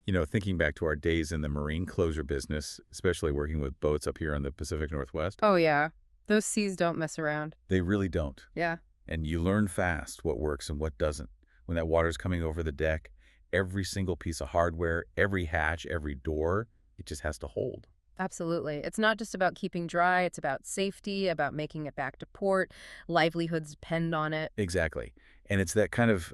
Thinking back to our days in the marine closure business, especially working with boats up here in the Pacific Northwest, Oh, yeah. Those seas don't mess around. they really don't. Yeah, And you learn fast what works and what doesn't. When that water's coming over the deck, every single piece of hardware, every hatch, every door, it just has to hold. absolutely. It's not just about keeping dry, it's about safety, about making it back to port. Livelihoods depend on it. Exactly. And it's that kind of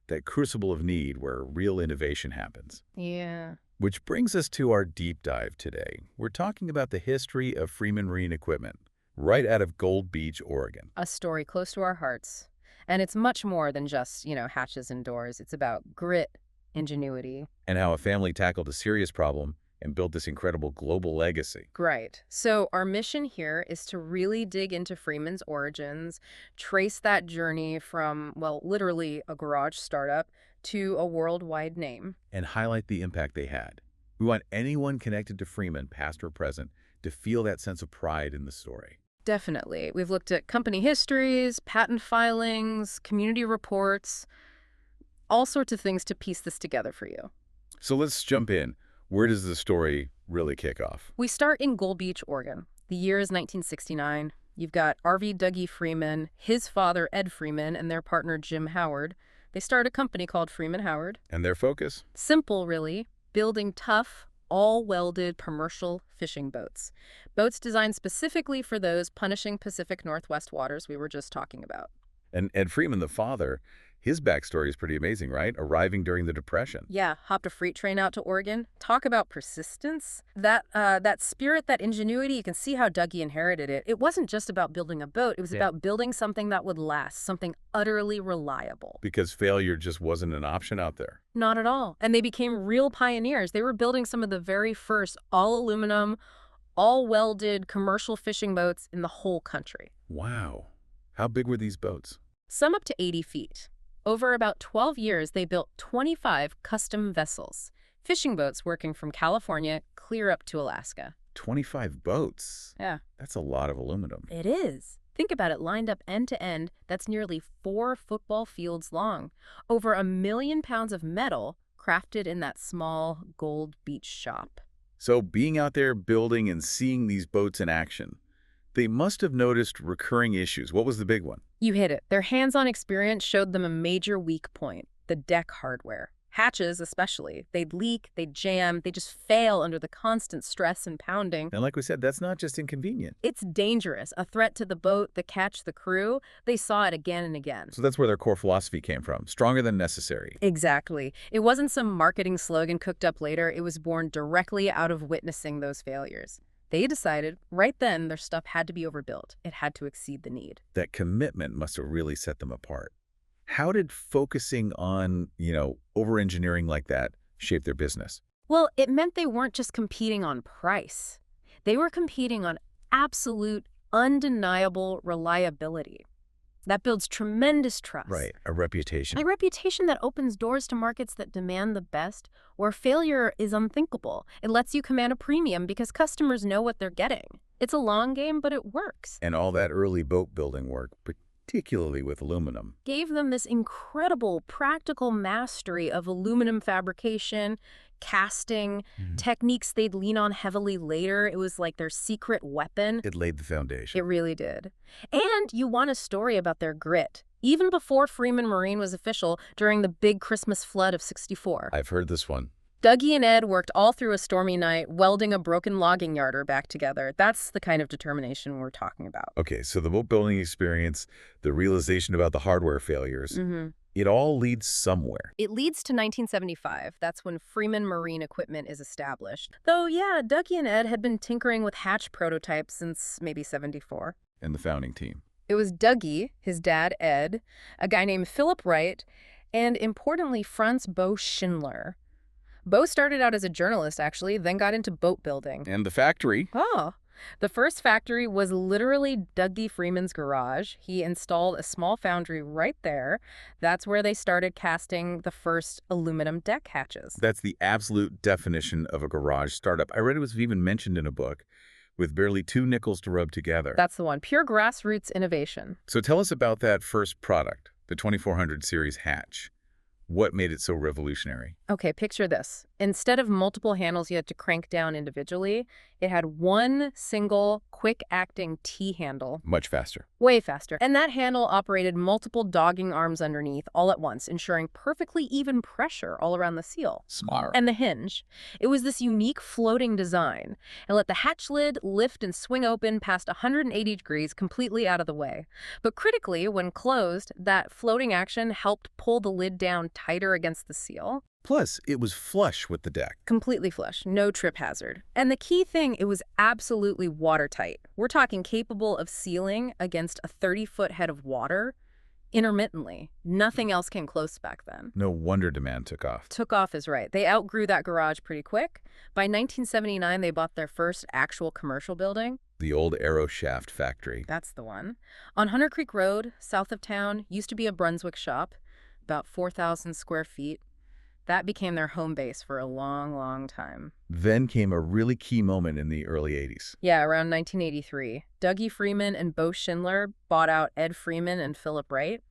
that crucible of need where real innovation happens. Yeah. Which brings us to our deep dive today. We're talking about the history of Freeman Marine Equipment, right out of Gold Beach, Oregon. A story close to our hearts. And it's much more than just, hatches and doors. It's about grit, ingenuity. And how a family tackled a serious problem and built this incredible global legacy. Right. So our mission here is to really dig into Freeman's origins, trace that journey from, well, literally a garage startup to a worldwide name. And highlight the impact they had. We want anyone connected to Freeman, past or present, to feel that sense of pride in the story. Definitely. We've looked at company histories, patent filings, community reports, all sorts of things to piece this together for you. So let's jump in. Where does the story really kick off? We start in Gold Beach, Oregon. The year is 1969. You've got R.V. Dougie Freeman, his father, Ed Freeman, and their partner, Jim Howard. They start a company called Freeman Howard. And their focus? Simple, really. Building tough, all-welded commercial fishing boats. Boats designed specifically for those punishing Pacific Northwest waters we were just talking about. And Ed Freeman, the father, his backstory is pretty amazing, right? Arriving during the Depression. Yeah, hopped a freight train out to Oregon. Talk about persistence. That spirit, that ingenuity, you can see how Dougie inherited it. It wasn't just about building a boat. It was about building something that would last, something utterly reliable. Because failure just wasn't an option out there. Not at all. And they became real pioneers. They were building some of the very first all-aluminum, all-welded commercial fishing boats in the whole country. Wow. How big were these boats? Some up to 80 feet. Over about 12 years, they built 25 custom vessels, fishing boats working from California clear up to Alaska. 25 boats? Yeah. That's a lot of aluminum. It is. Think about it, lined up end to end, that's nearly 4 football fields long. Over 1 million pounds of metal crafted in that small Gold Beach shop. So being out there building and seeing these boats in action, they must have noticed recurring issues. What was the big one? You hit it. Their hands-on experience showed them a major weak point, the deck hardware. Hatches, especially. They'd leak, they'd jam, they'd just fail under the constant stress and pounding. And like we said, that's not just inconvenient. It's dangerous, a threat to the boat, the catch, the crew. They saw it again and again. So that's where their core philosophy came from. Stronger than necessary. Exactly. It wasn't some marketing slogan cooked up later. It was born directly out of witnessing those failures. They decided right then their stuff had to be overbuilt. It had to exceed the need. That commitment must have really set them apart. How did focusing on, over-engineering like that shape their business? Well, it meant they weren't just competing on price. They were competing on absolute, undeniable reliability. That builds tremendous trust. Right, a reputation. A reputation that opens doors to markets that demand the best, where failure is unthinkable. It lets you command a premium because customers know what they're getting. It's a long game, but it works. And all that early boat building work, particularly with aluminum, Gave them this incredible practical mastery of aluminum fabrication, casting, techniques they'd lean on heavily later. It was like their secret weapon. it laid the foundation. It really did. And you want a story about their grit. Even before Freeman Marine was official, during the big Christmas flood of '64. I've heard this one. Dougie and Ed worked all through a stormy night, welding a broken logging yarder back together. That's the kind of determination we're talking about. Okay, so the boat building experience, the realization about the hardware failures, it all leads somewhere. It leads to 1975. That's when Freeman Marine Equipment is established. Though, yeah, Dougie and Ed had been tinkering with hatch prototypes since maybe '74. And the founding team. It was Dougie, his dad, Ed, a guy named Philip Wright, and importantly, Franz Bo Schindler. Bo started out as a journalist, actually, then got into boat building. And the factory. Oh, the first factory was literally Dougie Freeman's garage. He installed a small foundry right there. That's where they started casting the first aluminum deck hatches. That's the absolute definition of a garage startup. I read it was even mentioned in a book, with barely 2 nickels to rub together. That's the one. Pure grassroots innovation. So tell us about that first product, the 2400 series hatch. What made it so revolutionary? Okay, picture this. Instead of multiple handles you had to crank down individually, it had one single, quick-acting T-handle. Much faster. Way faster. And that handle operated multiple dogging arms underneath all at once, ensuring perfectly even pressure all around the seal. Smart. And the hinge. It was this unique floating design. It let the hatch lid lift and swing open past 180 degrees completely out of the way. But critically, when closed, that floating action helped pull the lid down tighter against the seal. Plus, it was flush with the deck. Completely flush, no trip hazard. And the key thing, it was absolutely watertight. We're talking capable of sealing against a 30-foot head of water intermittently. Nothing else came close back then. No wonder demand took off. Took off is right. They outgrew that garage pretty quick. By 1979, they bought their first actual commercial building. The old Arrow Shaft factory. That's the one. On Hunter Creek Road, south of town, used to be a Brunswick shop, about 4,000 square feet. That became their home base for a long, long time. Then came a really key moment in the early 80s. Yeah, around 1983. Dougie Freeman and Bo Schindler bought out Ed Freeman and Philip Wright.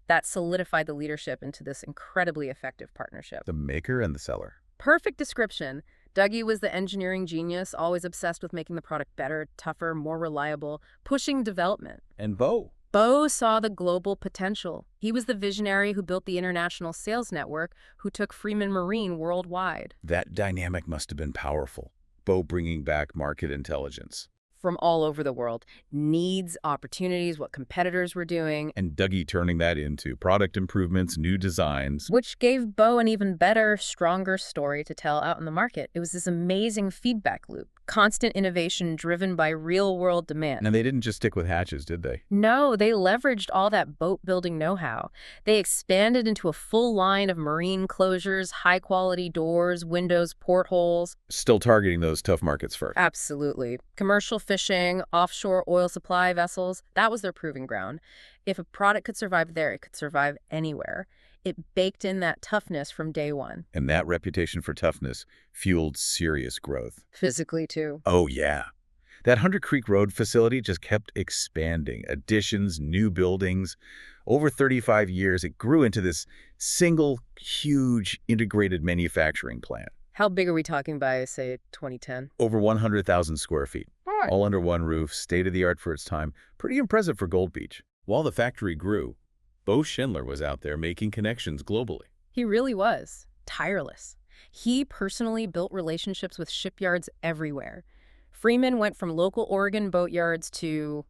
That solidified the leadership into this incredibly effective partnership. The maker and the seller. Perfect description. Dougie was the engineering genius, always obsessed with making the product better, tougher, more reliable, pushing development. And Bo. Bo saw the global potential. He was the visionary who built the international sales network, who took Freeman Marine worldwide. That dynamic must have been powerful. Bo bringing back market intelligence. From all over the world. Needs, opportunities, what competitors were doing. And Dougie turning that into product improvements, new designs. Which gave Bo an even better, stronger story to tell out in the market. It was this amazing feedback loop. Constant innovation driven by real-world demand. And they didn't just stick with hatches, did they? No, they leveraged all that boat-building know-how. They expanded into a full line of marine closures, high-quality doors, windows, portholes. Still targeting those tough markets first. Absolutely. Commercial fishing, offshore oil supply vessels, that was their proving ground. If a product could survive there, it could survive anywhere. It baked in that toughness from day one. And that reputation for toughness fueled serious growth. Physically, too. Oh, yeah. That Hunter Creek Road facility just kept expanding. Additions, new buildings. Over 35 years, it grew into this single, huge, integrated manufacturing plant. How big are we talking by, say, 2010? Over 100,000 square feet. All under one roof, state-of-the-art for its time. Pretty impressive for Gold Beach. While the factory grew, Bo Schindler was out there making connections globally. He really was. Tireless. He personally built relationships with shipyards everywhere. Freeman went from local Oregon boatyards to,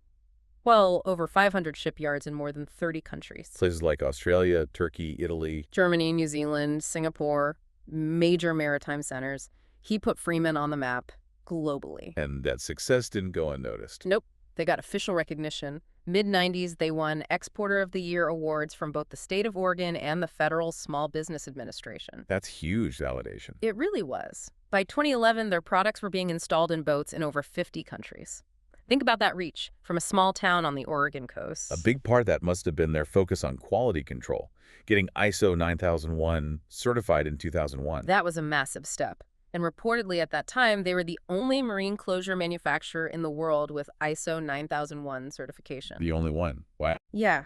well, over 500 shipyards in more than 30 countries. Places like Australia, Turkey, Italy. Germany, New Zealand, Singapore, major maritime centers. He put Freeman on the map globally. And that success didn't go unnoticed. Nope. They got official recognition. Mid-90s, they won Exporter of the Year awards from both the state of Oregon and the Federal Small Business Administration. That's huge validation. It really was. By 2011, their products were being installed in boats in over 50 countries. Think about that reach from a small town on the Oregon coast. A big part of that must have been their focus on quality control, getting ISO 9001 certified in 2001. That was a massive step. And reportedly at that time, they were the only marine closure manufacturer in the world with ISO 9001 certification. The only one. Wow. Yeah.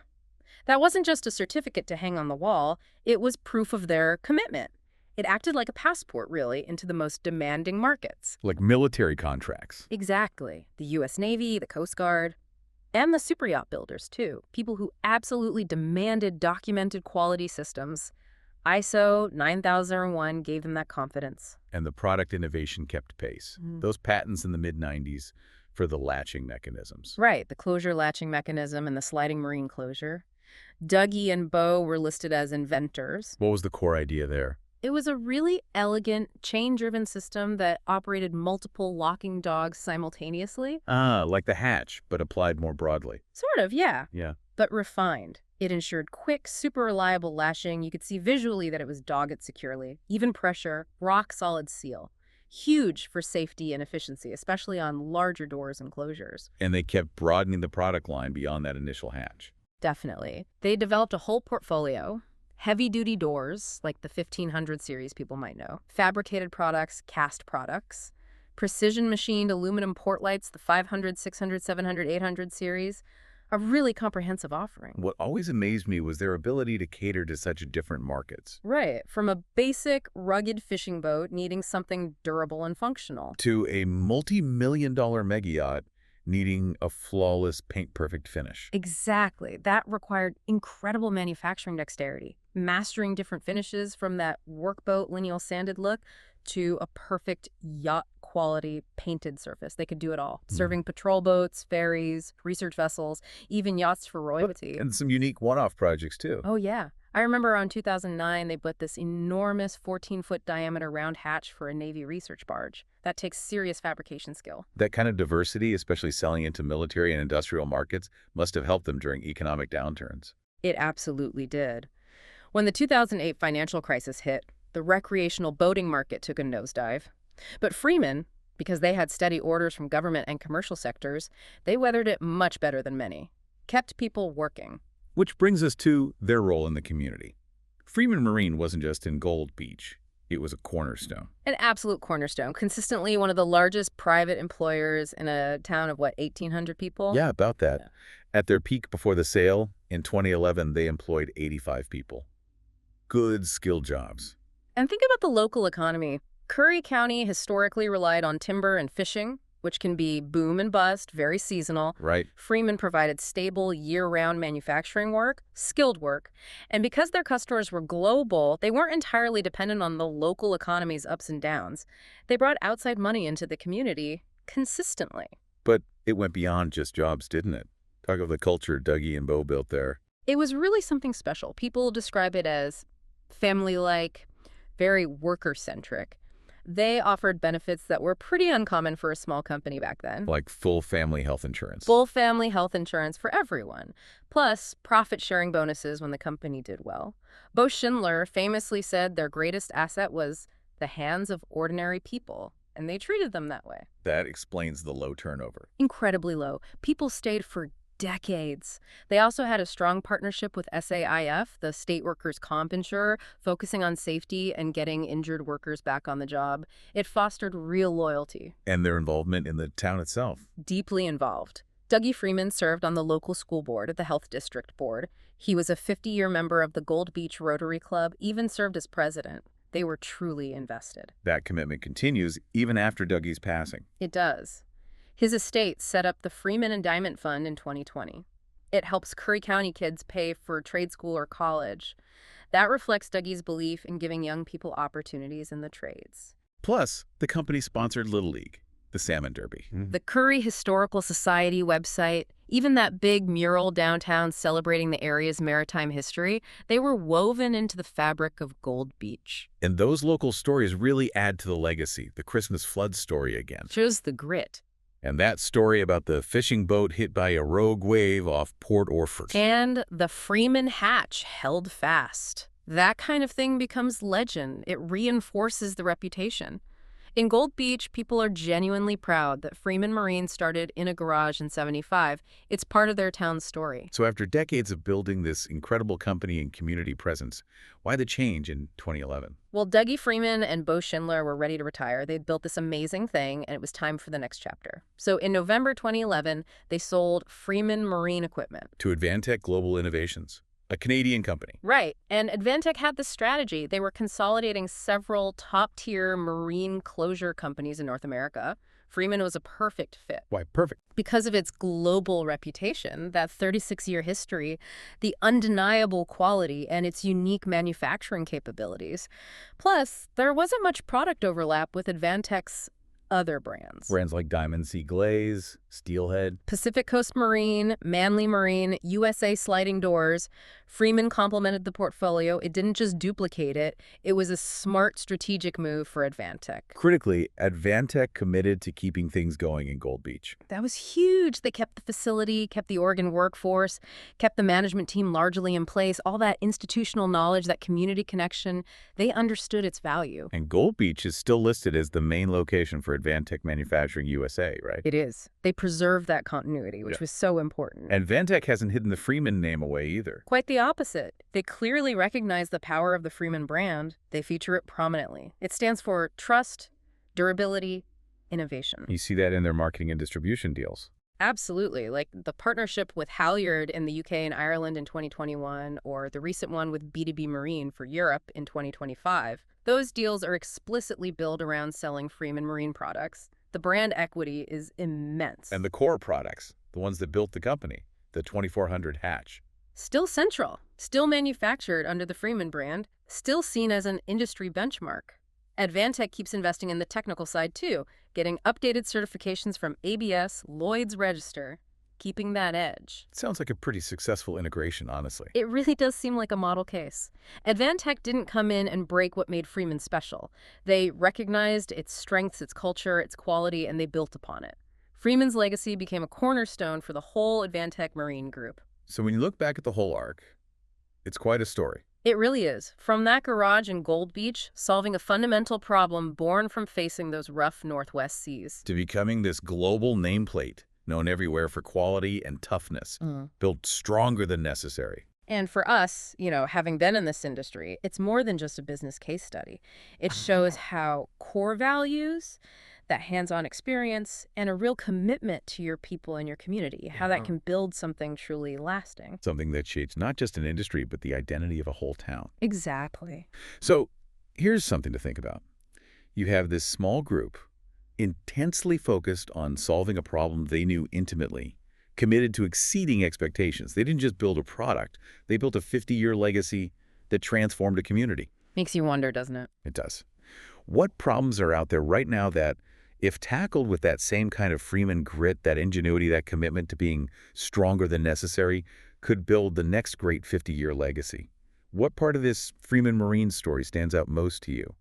That wasn't just a certificate to hang on the wall. It was proof of their commitment. It acted like a passport, really, into the most demanding markets. Like military contracts. Exactly. The U.S. Navy, the Coast Guard, and the superyacht builders, too. People who absolutely demanded documented quality systems. ISO 9001 gave them that confidence. And the product innovation kept pace. Those patents in the mid-90s for the latching mechanisms. Right, the closure latching mechanism and the sliding marine closure. Dougie and Bo were listed as inventors. What was the core idea there? It was a really elegant, chain-driven system that operated multiple locking dogs simultaneously. Ah, like the hatch, but applied more broadly. Sort of, yeah. Yeah. But refined. It ensured quick, super reliable lashing. You could see visually that it was dogged securely. Even pressure, rock-solid seal. Huge for safety and efficiency, especially on larger doors and closures. And they kept broadening the product line beyond that initial hatch. Definitely. They developed a whole portfolio. Heavy-duty doors, like the 1500 series people might know. Fabricated products, cast products. Precision machined aluminum port lights, the 500, 600, 700, 800 series. A really comprehensive offering. What always amazed me was their ability to cater to such different markets. Right, from a basic, rugged fishing boat needing something durable and functional. To a multi-million-dollar mega yacht needing a flawless, paint-perfect finish. Exactly. That required incredible manufacturing dexterity, mastering different finishes from that workboat lineal sanded look to a perfect yacht quality painted surface. They could do it all, serving patrol boats, ferries, research vessels, even yachts for royalty. And some unique one-off projects, too. Oh, yeah. I remember around 2009, they built this enormous 14-foot diameter round hatch for a Navy research barge. That takes serious fabrication skill. That kind of diversity, especially selling into military and industrial markets, must have helped them during economic downturns. It absolutely did. When the 2008 financial crisis hit, the recreational boating market took a nosedive. But Freeman, because they had steady orders from government and commercial sectors, they weathered it much better than many. Kept people working. Which brings us to their role in the community. Freeman Marine wasn't just in Gold Beach. It was a cornerstone. An absolute cornerstone. Consistently one of the largest private employers in a town of, 1,800 people? Yeah, about that. Yeah. At their peak before the sale, in 2011, they employed 85 people. Good, skilled jobs. And think about the local economy. Curry County historically relied on timber and fishing, which can be boom and bust, very seasonal. Right. Freeman provided stable, year-round manufacturing work, skilled work, and because their customers were global, they weren't entirely dependent on the local economy's ups and downs. They brought outside money into the community consistently. But it went beyond just jobs, didn't it? Talk of the culture Dougie and Bo built there. It was really something special. People describe it as family-like, very worker-centric. They offered benefits that were pretty uncommon for a small company back then. Like full family health insurance. Full family health insurance for everyone, plus profit-sharing bonuses when the company did well. Bo Schindler famously said their greatest asset was the hands of ordinary people, and they treated them that way. That explains the low turnover. Incredibly low. People stayed for decades. They also had a strong partnership with SAIF, the state workers' comp insurer, focusing on safety and getting injured workers back on the job. It fostered real loyalty. And their involvement in the town itself. Deeply involved. Dougie Freeman served on the local school board at the Health District Board. He was a 50-year member of the Gold Beach Rotary Club, even served as president. They were truly invested. That commitment continues even after Dougie's passing. It does. His estate set up the Freeman Endowment Fund in 2020. It helps Curry County kids pay for trade school or college. That reflects Dougie's belief in giving young people opportunities in the trades. Plus, the company sponsored Little League, the Salmon Derby. The Curry Historical Society website, even that big mural downtown celebrating the area's maritime history, they were woven into the fabric of Gold Beach. And those local stories really add to the legacy, the Christmas flood story again. Shows the grit. And that story about the fishing boat hit by a rogue wave off Port Orford. And the Freeman hatch held fast. That kind of thing becomes legend. It reinforces the reputation. In Gold Beach, people are genuinely proud that Freeman Marine started in a garage in '75. It's part of their town's story. So after decades of building this incredible company and community presence, why the change in 2011? Well, Dougie Freeman and Bo Schindler were ready to retire. They'd built this amazing thing, and it was time for the next chapter. So in November 2011, they sold Freeman Marine Equipment. To Advantech Global Innovations, a Canadian company. Right. And Advantech had this strategy. They were consolidating several top-tier marine closure companies in North America. Freeman was a perfect fit. Why, perfect. Because of its global reputation, that 36-year history, the undeniable quality, and its unique manufacturing capabilities. Plus, there wasn't much product overlap with Advantech's other brands. Brands like Diamond Sea Glaze, Steelhead. Pacific Coast Marine, Manly Marine, USA Sliding Doors. Freeman complemented the portfolio. It didn't just duplicate it. It was a smart strategic move for Advantech. Critically, Advantech committed to keeping things going in Gold Beach. That was huge. They kept the facility, kept the Oregon workforce, kept the management team largely in place, all that institutional knowledge, that community connection. They understood its value. And Gold Beach is still listed as the main location for Advantech Manufacturing USA, right? It is. They preserved that continuity, which was so important. And Advantech hasn't hidden the Freeman name away either. Quite the opposite. They clearly recognize the power of the Freeman brand. They feature it prominently. It stands for trust, durability, innovation. You see that in their marketing and distribution deals. Absolutely. Like the partnership with Halyard in the UK and Ireland in 2021, or the recent one with B2B Marine for Europe in 2025. Those deals are explicitly built around selling Freeman Marine products. The brand equity is immense. And the core products, the ones that built the company, the 2400 hatch. Still central, still manufactured under the Freeman brand, still seen as an industry benchmark. Advantech keeps investing in the technical side too, getting updated certifications from ABS, Lloyd's Register, keeping that edge. Sounds like a pretty successful integration, honestly. It really does seem like a model case. Advantech didn't come in and break what made Freeman special. They recognized its strengths, its culture, its quality, and they built upon it. Freeman's legacy became a cornerstone for the whole Advantech Marine group. So when you look back at the whole arc, it's quite a story. It really is. From that garage in Gold Beach, solving a fundamental problem born from facing those rough Northwest seas. To becoming this global nameplate, known everywhere for quality and toughness, built stronger than necessary. And for us, having been in this industry, it's more than just a business case study. It shows how core values, that hands-on experience, and a real commitment to your people and your community, how that can build something truly lasting. Something that shapes not just an industry, but the identity of a whole town. Exactly. So here's something to think about. You have this small group, intensely focused on solving a problem they knew intimately, committed to exceeding expectations. They didn't just build a product. They built a 50-year legacy that transformed a community. Makes you wonder, doesn't it? It does. What problems are out there right now that, if tackled with that same kind of Freeman grit, that ingenuity, that commitment to being stronger than necessary, could build the next great 50-year legacy? What part of this Freeman Marine story stands out most to you?